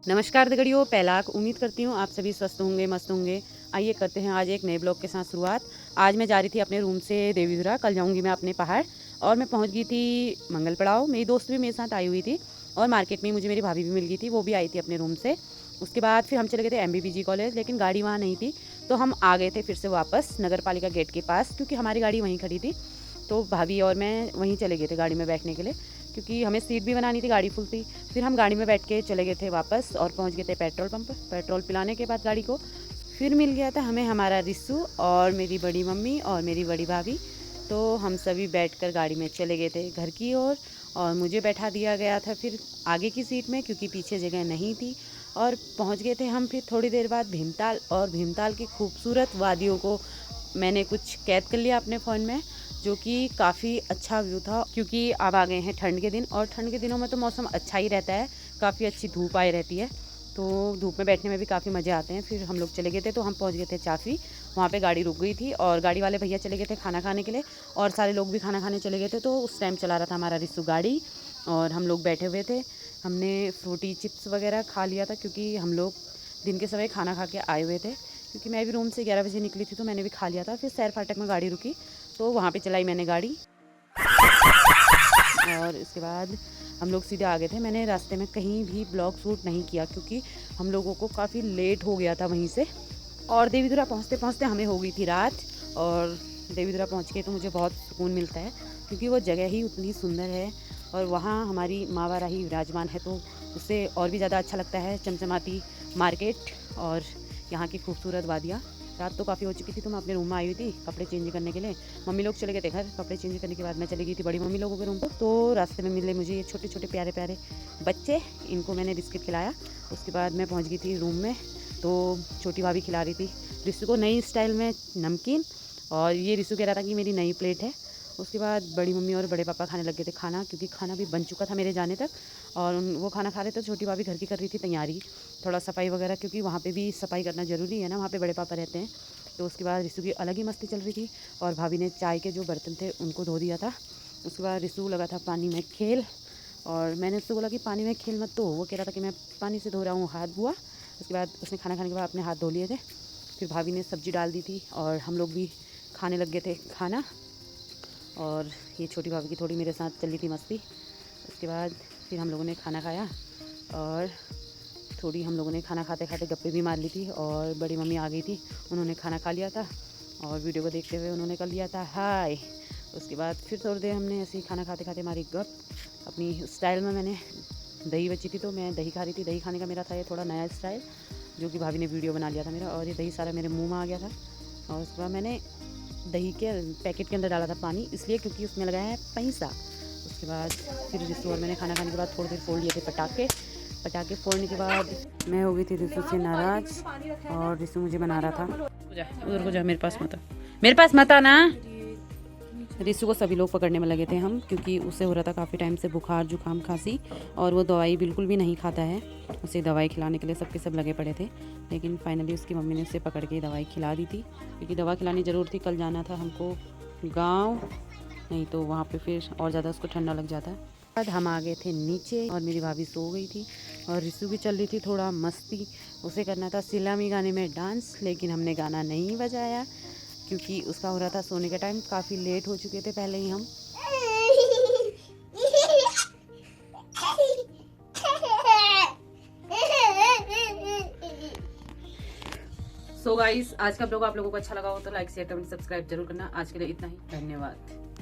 नमस्कार दगड़ियों, पहलाक उम्मीद करती हूँ आप सभी स्वस्थ होंगे, मस्त होंगे। आइए करते हैं आज एक नए ब्लॉग के साथ शुरुआत। आज मैं जा रही थी अपने रूम से देवीधुरा, कल जाऊँगी मैं अपने पहाड़। और मैं पहुँच गई थी मंगल पड़ाव। मेरी दोस्त भी मेरे साथ आई हुई थी और मार्केट में मुझे मेरी भाभी भी मिल गई थी, वो भी आई थी अपने रूम से। उसके बाद फिर हम चले गए थे MBBG कॉलेज, लेकिन गाड़ी वहाँ नहीं थी तो हम आ गए थे फिर से वापस नगर पालिका गेट के पास, क्योंकि हमारी गाड़ी वहीं खड़ी थी। तो भाभी और मैं वहीं चले गए थे गाड़ी में बैठने के लिए, क्योंकि हमें सीट भी बनानी थी, गाड़ी फुल थी। फिर हम गाड़ी में बैठ के चले गए थे वापस और पहुंच गए थे पेट्रोल पंप। पेट्रोल पिलाने के बाद गाड़ी को फिर मिल गया था हमें हमारा रिस्सू और मेरी बड़ी मम्मी और मेरी बड़ी भाभी। तो हम सभी बैठकर गाड़ी में चले गए थे घर की ओर और मुझे बैठा दिया गया था फिर आगे की सीट में, क्योंकि पीछे जगह नहीं थी। और पहुंच गए थे हम फिर थोड़ी देर बाद भीमताल, और भीमताल की खूबसूरत वादियों को मैंने कुछ कैद कर लिया अपने फ़ोन में, जो कि काफ़ी अच्छा व्यू था। क्योंकि अब आ गए हैं ठंड के दिन और ठंड के दिनों में तो मौसम अच्छा ही रहता है, काफ़ी अच्छी धूप आई रहती है, तो धूप में बैठने में भी काफ़ी मज़े आते हैं। फिर हम लोग चले गए थे, तो हम पहुंच गए थे चाफी। वहाँ पे गाड़ी रुक गई थी और गाड़ी वाले भैया चले गए थे खाना खाने के लिए और सारे लोग भी खाना खाने चले गए थे। तो उस टाइम चला रहा था हमारा रिस्सू गाड़ी और हम लोग बैठे हुए थे। हमने फ्रूटी चिप्स वगैरह खा लिया था, क्योंकि हम लोग दिन के समय खाना खा के आए हुए थे। क्योंकि मैं भी रूम से 11 बजे निकली थी तो मैंने भी खा लिया था। फिर सैर फाटक में गाड़ी रुकी तो वहाँ पे चलाई मैंने गाड़ी और इसके बाद हम लोग सीधे आ गए थे। मैंने रास्ते में कहीं भी ब्लॉग शूट नहीं किया, क्योंकि हम लोगों को काफ़ी लेट हो गया था वहीं से। और देवीधुरा पहुँचते पहुँचते हमें हो गई थी रात। और देवीधुरा पहुँच के तो मुझे बहुत सुकून मिलता है, क्योंकि वो जगह ही उतनी सुंदर है और वहाँ हमारी माँ वाराही विराजमान है, तो उससे और भी ज़्यादा अच्छा लगता है। चमचमाती मार्केट और यहाँ की खूबसूरत वादियाँ। रात तो काफ़ी हो चुकी थी तो मैं अपने रूम में आई हुई थी कपड़े चेंज करने के लिए। मम्मी लोग चले गए थे घर। कपड़े चेंज करने के बाद मैं चली गई थी बड़ी मम्मी लोगों के रूम पर। तो रास्ते में मिले मुझे ये छोटे छोटे प्यारे प्यारे बच्चे, इनको मैंने बिस्किट खिलाया। उसके बाद मैं पहुंच गई थी रूम में, तो छोटी भाभी खिला रही थी रिस्सू को नई स्टाइल में नमकीन, और ये रिस्सू कह रहा था कि मेरी नई प्लेट है। उसके बाद बड़ी मम्मी और बड़े पापा खाने लग गए थे खाना, क्योंकि खाना भी बन चुका था मेरे जाने तक। और वो खाना खा रहे थे। छोटी भाभी घर की कर रही थी तैयारी, थोड़ा सफाई वगैरह, क्योंकि वहाँ पे भी सफाई करना ज़रूरी है ना, वहाँ पे बड़े पापा रहते हैं। तो उसके बाद रिस्सू की अलग ही मस्ती चल रही थी और भाभी ने चाय के जो बर्तन थे उनको धो दिया था। उसके बाद रिस्सू लगा था पानी में खेल और मैंने उससे बोला कि पानी में खेल मत, तो वो कह रहा था कि मैं पानी से धो रहा हूँ हाथ बुआ। उसके बाद उसने खाना खाने के बाद अपने हाथ धो लिए थे। फिर भाभी ने सब्ज़ी डाल दी थी और हम लोग भी खाने लग गए थे खाना। और ये छोटी भाभी की थोड़ी मेरे साथ चल रही थी मस्ती। उसके बाद फिर हम लोगों ने खाना खाया और थोड़ी हम लोगों ने खाना खाते खाते गप्पे भी मार ली थी। और बड़ी मम्मी आ गई थी, उन्होंने खाना खा लिया था और वीडियो को देखते हुए उन्होंने कर लिया था हाय। उसके बाद फिर थोड़ी देर हमने ऐसे ही खाना खाते खाते मारी गप अपनी स्टाइल में। मैंने दही बची थी तो मैं दही खा रही थी। दही खाने का मेरा था ये थोड़ा नया स्टाइल, जो कि भाभी ने वीडियो बना लिया था मेरा, और ये दही सारा मेरे मुँह में आ गया था। और उसके बाद मैंने दही के पैकेट के अंदर डाला था पानी, इसलिए क्योंकि उसमें लगा है पैसा। उसके बाद फिर रिस्सू और मैंने खाना खाने के बाद थोड़ी देर फोड़ लिए थे पटाखे। पटाखे फोड़ने के बाद मैं हो गई थी रिस्सू से नाराज़ और रिस्सू मुझे बना रहा था उधर को जा, मेरे पास मत आ, मेरे पास मत आना। रिस्सू को सभी लोग पकड़ने में लगे थे हम, क्योंकि उसे हो रहा था काफ़ी टाइम से बुखार जुकाम खांसी, और वो दवाई बिल्कुल भी नहीं खाता है। उसे दवाई खिलाने के लिए सबके सब लगे पड़े थे, लेकिन फाइनली उसकी मम्मी ने उसे पकड़ के दवाई खिला दी थी, क्योंकि दवा खिलानी ज़रूर थी। कल जाना था हमको गाँव, नहीं तो वहाँ पे फिर और ज़्यादा उसको ठंडा लग जाता है। बाद हम आ गए थे नीचे और मेरी भाभी सो गई थी और रिस्सू की चल रही थी थोड़ा मस्ती। उसे करना था सिलामी गाने में डांस, लेकिन हमने गाना नहीं बजाया क्योंकि उसका हो रहा था सोने का टाइम। काफ़ी लेट हो चुके थे पहले ही हम। सो गाइस, आज का ब्लॉग आप लोगों को अच्छा लगा हो तो लाइक शेयर कमेंट सब्सक्राइब जरूर करना। आज के लिए इतना ही, धन्यवाद।